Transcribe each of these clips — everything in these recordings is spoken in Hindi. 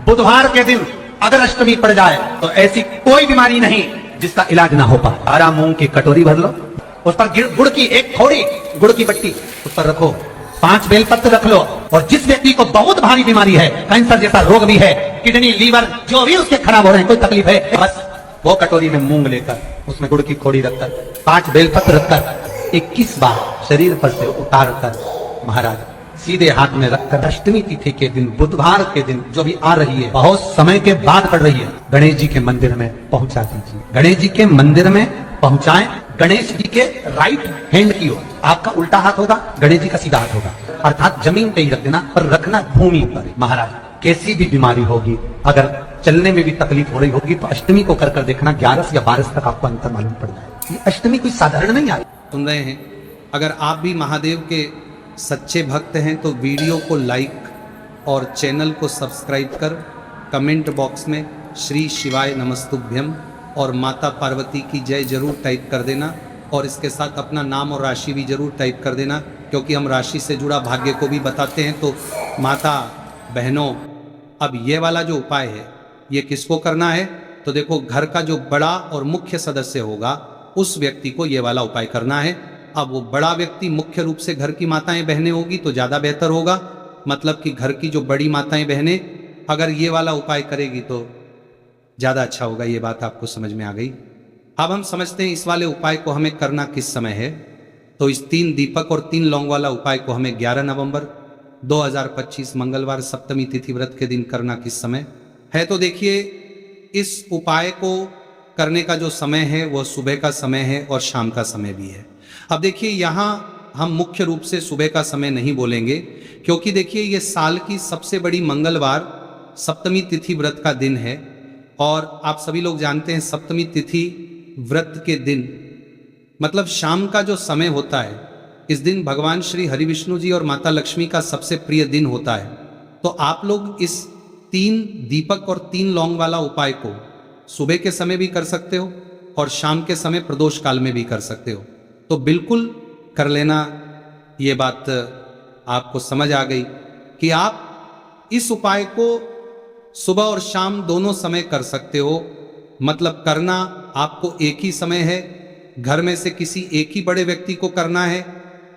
बुधवार के दिन अगर अष्टमी पड़ जाए तो ऐसी कोई बीमारी नहीं जिसका इलाज ना हो पाए। 12 मूंग की कटोरी भर लो, उस पर गुड़ की एक थोड़ी गुड़ की बट्टी उस पर रखो, 5 बेलपत्र रख लो, और जिस व्यक्ति को बहुत भारी बीमारी है, कैंसर जैसा रोग भी है, किडनी लीवर जो भी उसके खराब हो रहे हैं, कोई तकलीफ है, बस वो कटोरी में मूंग लेकर उसमें गुड़ की खोड़ी रखकर 5 बेलपत्र रखकर 21 बार शरीर पर से उतार कर महाराज सीधे हाथ में रखकर अष्टमी तिथि के दिन बुधवार के दिन जो भी आ रही है, बहुत समय के बाद पड़ रही है, गणेश जी के मंदिर में पहुंचा दीजिए। गणेश जी के मंदिर में पहुंचाएं, गणेश जी के राइट हैंड की ओर, आपका उल्टा हाथ होगा, गणेश जी का सीधा हाथ होगा, अर्थात जमीन पे ही रख देना, पर रखना भूमि पर। महाराज कैसी भी बीमारी होगी, अगर चलने में भी तकलीफ हो रही होगी तो अष्टमी को कर देखना, 11 या 12 तक आपको अंतर मालूम पड़ जाए। ये अष्टमी कोई साधारण नहीं आई। सुन रहे हैं, अगर आप भी महादेव के सच्चे भक्त हैं तो वीडियो को लाइक और चैनल को सब्सक्राइब कर कमेंट बॉक्स में श्री शिवाय नमस्तुभ्यम और माता पार्वती की जय जरूर टाइप कर देना, और इसके साथ अपना नाम और राशि भी जरूर टाइप कर देना, क्योंकि हम राशि से जुड़ा भाग्य को भी बताते हैं। तो माता बहनों, अब ये वाला जो उपाय है ये किसको करना है, तो देखो घर का जो बड़ा और मुख्य सदस्य होगा उस व्यक्ति को ये वाला उपाय करना है। अब वो बड़ा व्यक्ति मुख्य रूप से घर की माताएं बहनें होगी तो ज़्यादा बेहतर होगा, मतलब कि घर की जो बड़ी माताएं बहनें अगर ये वाला उपाय करेगी तो ज़्यादा अच्छा होगा। ये बात आपको समझ में आ गई। अब हम समझते हैं इस वाले उपाय को हमें करना किस समय है। तो इस 3 दीपक और 3 लौंग वाला उपाय को हमें 11 नवंबर 2025 मंगलवार सप्तमी तिथि व्रत के दिन करना किस समय है। तो देखिए, इस उपाय को करने का जो समय है वह सुबह का समय है और शाम का समय भी है। अब देखिए, यहाँ हम मुख्य रूप से सुबह का समय नहीं बोलेंगे, क्योंकि देखिए ये साल की सबसे बड़ी मंगलवार सप्तमी तिथि व्रत का दिन है, और आप सभी लोग जानते हैं सप्तमी तिथि व्रत के दिन मतलब शाम का जो समय होता है, इस दिन भगवान श्री हरि विष्णु जी और माता लक्ष्मी का सबसे प्रिय दिन होता है। तो आप लोग इस 3 दीपक और 3 लौंग वाला उपाय को सुबह के समय भी कर सकते हो और शाम के समय प्रदोष काल में भी कर सकते हो। तो बिल्कुल कर लेना। ये बात आपको समझ आ गई कि आप इस उपाय को सुबह और शाम दोनों समय कर सकते हो। मतलब करना आपको एक ही समय है, घर में से किसी एक ही बड़े व्यक्ति को करना है,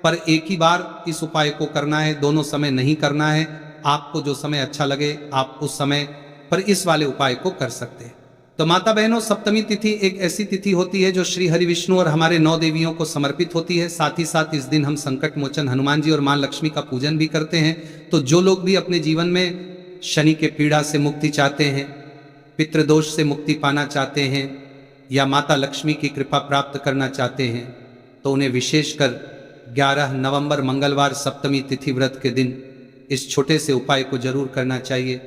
पर एक ही बार इस उपाय को करना है, दोनों समय नहीं करना है। आपको जो समय अच्छा लगे आप उस समय पर इस वाले उपाय को कर सकते हैं। तो माता बहनों, सप्तमी तिथि एक ऐसी तिथि होती है जो श्री हरि विष्णु और हमारे 9 देवियों को समर्पित होती है। साथ ही साथ इस दिन हम संकट मोचन हनुमान जी और मां लक्ष्मी का पूजन भी करते हैं। तो जो लोग भी अपने जीवन में शनि के पीड़ा से मुक्ति चाहते हैं, पितृदोष से मुक्ति पाना चाहते हैं, या माता लक्ष्मी की कृपा प्राप्त करना चाहते हैं, तो उन्हें विशेषकर 11 नवंबर मंगलवार सप्तमी तिथि व्रत के दिन इस छोटे से उपाय को जरूर करना चाहिए।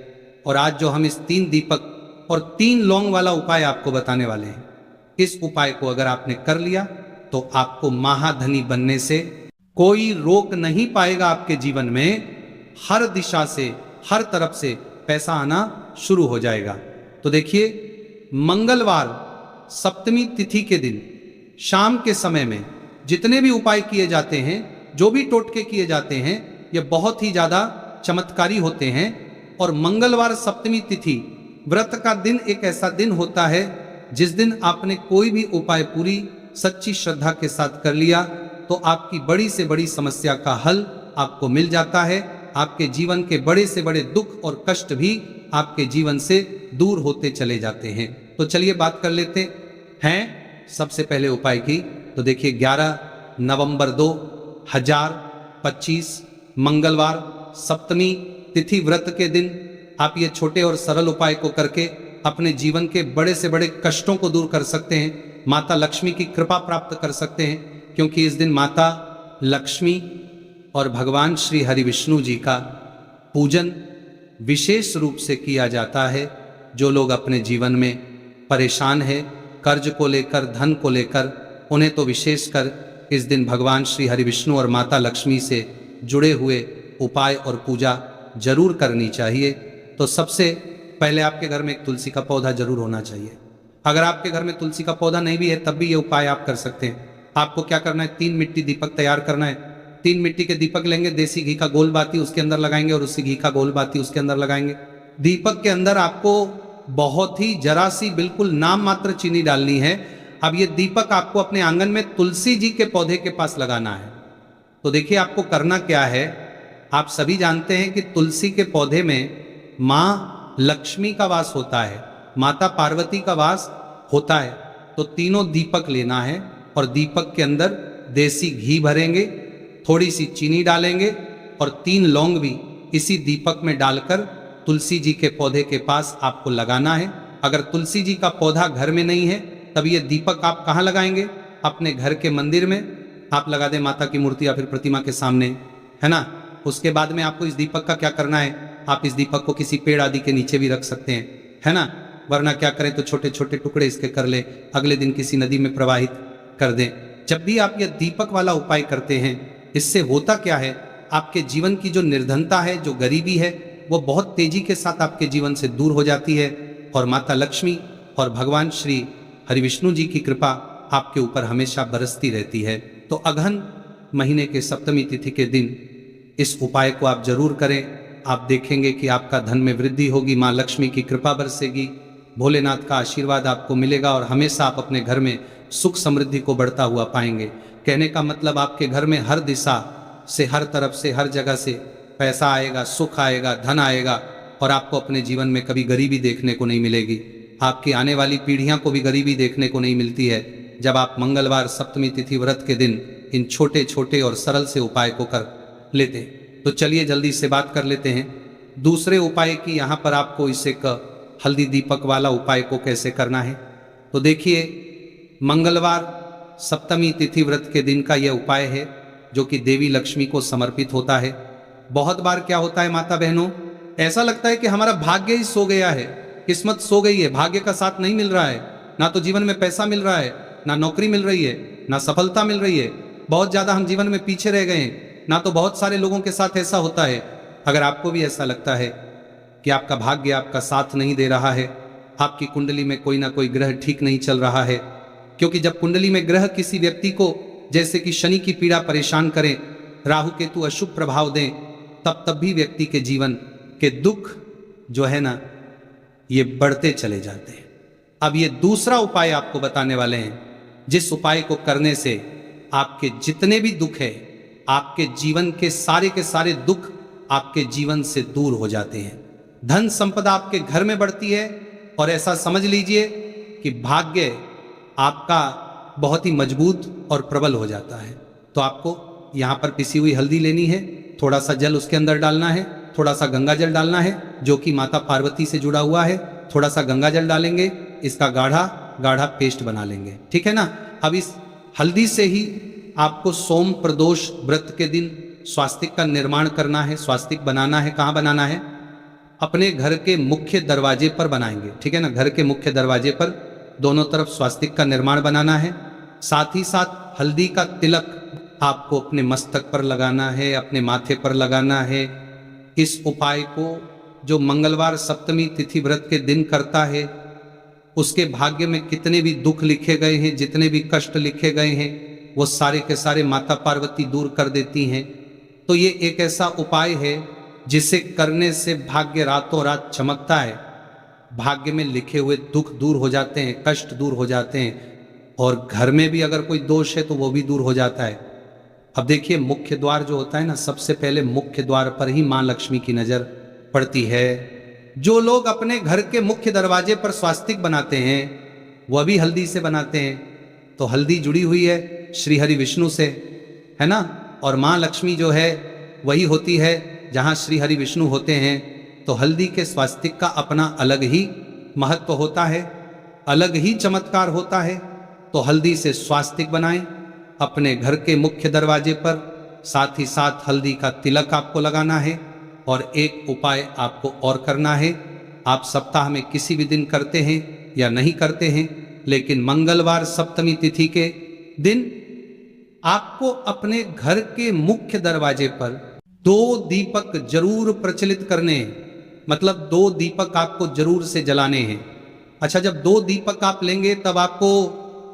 और आज जो हम इस 3 दीपक और 3 लौंग वाला उपाय आपको बताने वाले हैं, इस उपाय को अगर आपने कर लिया तो आपको महाधनी बनने से कोई रोक नहीं पाएगा। आपके जीवन में हर दिशा से, हर तरफ से पैसा आना शुरू हो जाएगा। तो देखिए, मंगलवार सप्तमी तिथि के दिन शाम के समय में जितने भी उपाय किए जाते हैं, जो भी टोटके किए जाते हैं, ये बहुत ही ज्यादा चमत्कारी होते हैं। और मंगलवार सप्तमी तिथि व्रत का दिन एक ऐसा दिन होता है जिस दिन आपने कोई भी उपाय पूरी सच्ची श्रद्धा के साथ कर लिया तो आपकी बड़ी से बड़ी समस्या का हल आपको मिल जाता है। आपके जीवन के बड़े से बड़े दुख और कष्ट भी आपके जीवन से दूर होते चले जाते हैं। तो चलिए बात कर लेते हैं सबसे पहले उपाय की। तो देखिए, 11 नवंबर 2025 मंगलवार सप्तमी तिथि व्रत के दिन आप ये छोटे और सरल उपाय को करके अपने जीवन के बड़े से बड़े कष्टों को दूर कर सकते हैं, माता लक्ष्मी की कृपा प्राप्त कर सकते हैं, क्योंकि इस दिन माता लक्ष्मी और भगवान श्री हरि विष्णु जी का पूजन विशेष रूप से किया जाता है। जो लोग अपने जीवन में परेशान है, कर्ज को लेकर, धन को लेकर, उन्हें तो विशेषकर इस दिन भगवान श्री हरि विष्णु और माता लक्ष्मी से जुड़े हुए उपाय और पूजा जरूर करनी चाहिए। तो सबसे पहले आपके घर में एक तुलसी का पौधा जरूर होना चाहिए। अगर आपके घर में तुलसी का पौधा नहीं भी है तब भी ये उपाय आप कर सकते हैं। आपको क्या करना है, 3 मिट्टी दीपक तैयार करना है। 3 मिट्टी के दीपक लेंगे, देसी घी का गोल बाती उसके अंदर लगाएंगे और उसी घी का गोल बाती उसके अंदर लगाएंगे। दीपक के अंदर आपको बहुत ही जरा सी बिल्कुल नाम मात्र चीनी डालनी है। अब ये दीपक आपको अपने आंगन में तुलसी जी के पौधे के पास लगाना है। तो देखिए आपको करना क्या है, आप सभी जानते हैं कि तुलसी के पौधे में मां लक्ष्मी का वास होता है, माता पार्वती का वास होता है। तो तीनों दीपक लेना है और दीपक के अंदर देसी घी भरेंगे, थोड़ी सी चीनी डालेंगे और 3 लौंग भी इसी दीपक में डालकर तुलसी जी के पौधे के पास आपको लगाना है। अगर तुलसी जी का पौधा घर में नहीं है तब ये दीपक आप कहाँ लगाएंगे? अपने घर के मंदिर में आप लगा दें, माता की मूर्ति या फिर प्रतिमा के सामने, है ना। उसके बाद में आपको इस दीपक का क्या करना है, आप इस दीपक को किसी पेड़ आदि के नीचे भी रख सकते हैं, है ना। वरना क्या करें तो छोटे छोटे टुकड़े इसके कर ले, अगले दिन किसी नदी में प्रवाहित कर दें। जब भी आप यह दीपक वाला उपाय करते हैं, इससे होता क्या है, आपके जीवन की जो निर्धनता है, जो गरीबी है, वो बहुत तेजी के साथ आपके जीवन से दूर हो जाती है और माता लक्ष्मी और भगवान श्री हरिविष्णु जी की कृपा आपके ऊपर हमेशा बरसती रहती है। तो अगहन महीने के सप्तमी तिथि के दिन इस उपाय को आप जरूर करें। आप देखेंगे कि आपका धन में वृद्धि होगी, माँ लक्ष्मी की कृपा बरसेगी, भोलेनाथ का आशीर्वाद आपको मिलेगा और हमेशा आप अपने घर में सुख समृद्धि को बढ़ता हुआ पाएंगे। कहने का मतलब आपके घर में हर दिशा से, हर तरफ से, हर जगह से पैसा आएगा, सुख आएगा, धन आएगा और आपको अपने जीवन में कभी गरीबी देखने को नहीं मिलेगी। आपकी आने वाली पीढ़ियां को भी गरीबी देखने को नहीं मिलती है जब आप मंगलवार सप्तमी तिथि व्रत के दिन इन छोटे छोटे और सरल से उपाय को कर लेते हैं। तो चलिए जल्दी से बात कर लेते हैं दूसरे उपाय की। यहाँ पर आपको इसे हल्दी दीपक वाला उपाय को कैसे करना है। तो देखिए, मंगलवार सप्तमी तिथि व्रत के दिन का यह उपाय है जो कि देवी लक्ष्मी को समर्पित होता है। बहुत बार क्या होता है माता बहनों, ऐसा लगता है कि हमारा भाग्य ही सो गया है, किस्मत सो गई है, भाग्य का साथ नहीं मिल रहा है, ना तो जीवन में पैसा मिल रहा है, ना नौकरी मिल रही है, ना सफलता मिल रही है, बहुत ज्यादा हम जीवन में पीछे रह गए हैं, ना तो बहुत सारे लोगों के साथ ऐसा होता है। अगर आपको भी ऐसा लगता है कि आपका भाग्य आपका साथ नहीं दे रहा है, आपकी कुंडली में कोई ना कोई ग्रह ठीक नहीं चल रहा है, क्योंकि जब कुंडली में ग्रह किसी व्यक्ति को जैसे कि शनि की पीड़ा परेशान करें, राहु केतु अशुभ प्रभाव दें, तब भी व्यक्ति के जीवन के दुख जो है ना, ये बढ़ते चले जाते हैं। अब ये दूसरा उपाय आपको बताने वाले हैं, जिस उपाय को करने से आपके जितने भी दुख है, आपके जीवन के सारे दुख आपके जीवन से दूर हो जाते हैं। धन संपदा आपके घर में बढ़ती है और ऐसा समझ लीजिए कि भाग्य आपका बहुत ही मजबूत और प्रबल हो जाता है। तो आपको यहाँ पर पिसी हुई हल्दी लेनी है, थोड़ा सा जल उसके अंदर डालना है, थोड़ा सा गंगा जल डालना है जो कि माता पार्वती से जुड़ा हुआ है। थोड़ा सा गंगा जल डालेंगे, इसका गाढ़ा पेस्ट बना लेंगे, ठीक है ना। अब इस हल्दी से ही आपको सोम प्रदोष व्रत के दिन स्वास्तिक का निर्माण करना है, स्वास्तिक बनाना है। कहाँ बनाना है? अपने घर के मुख्य दरवाजे पर बनाएंगे, ठीक है ना। घर के मुख्य दरवाजे पर दोनों तरफ स्वास्तिक का निर्माण बनाना है। साथ ही साथ हल्दी का तिलक आपको अपने मस्तक पर लगाना है, अपने माथे पर लगाना है। इस उपाय को जो मंगलवार सप्तमी तिथि व्रत के दिन करता है, उसके भाग्य में कितने भी दुख लिखे गए हैं, जितने भी कष्ट लिखे गए हैं, वो सारे के सारे माता पार्वती दूर कर देती हैं। तो ये एक ऐसा उपाय है जिसे करने से भाग्य रातों रात चमकता है, भाग्य में लिखे हुए दुख दूर हो जाते हैं, कष्ट दूर हो जाते हैं और घर में भी अगर कोई दोष है तो वो भी दूर हो जाता है। अब देखिए, मुख्य द्वार जो होता है ना, सबसे पहले मुख्य द्वार पर ही माँ लक्ष्मी की नजर पड़ती है। जो लोग अपने घर के मुख्य दरवाजे पर स्वास्तिक बनाते हैं वह भी हल्दी से बनाते हैं। तो हल्दी जुड़ी हुई है श्री हरि विष्णु से, है ना। और माँ लक्ष्मी जो है वही होती है जहाँ श्री हरि विष्णु होते हैं। तो हल्दी के स्वास्तिक का अपना अलग ही महत्व होता है, अलग ही चमत्कार होता है। तो हल्दी से स्वास्तिक बनाएं अपने घर के मुख्य दरवाजे पर। साथ ही साथ हल्दी का तिलक आपको लगाना है। और एक उपाय आपको और करना है, आप सप्ताह में किसी भी दिन करते हैं या नहीं करते हैं, लेकिन मंगलवार सप्तमी तिथि के दिन आपको अपने घर के मुख्य दरवाजे पर 2 दीपक जरूर प्रचलित करने हैं। मतलब 2 दीपक आपको जरूर से जलाने हैं। अच्छा, जब 2 दीपक आप लेंगे तब आपको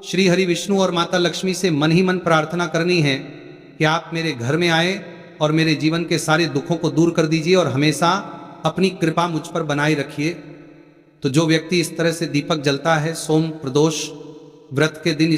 श्री हरि विष्णु और माता लक्ष्मी से मन ही मन प्रार्थना करनी है कि आप मेरे घर में आए और मेरे जीवन के सारे दुखों को दूर कर दीजिए और हमेशा अपनी कृपा मुझ पर बनाए रखिए। तो जो व्यक्ति इस तरह से दीपक जलता है सोम प्रदोष व्रत के दिन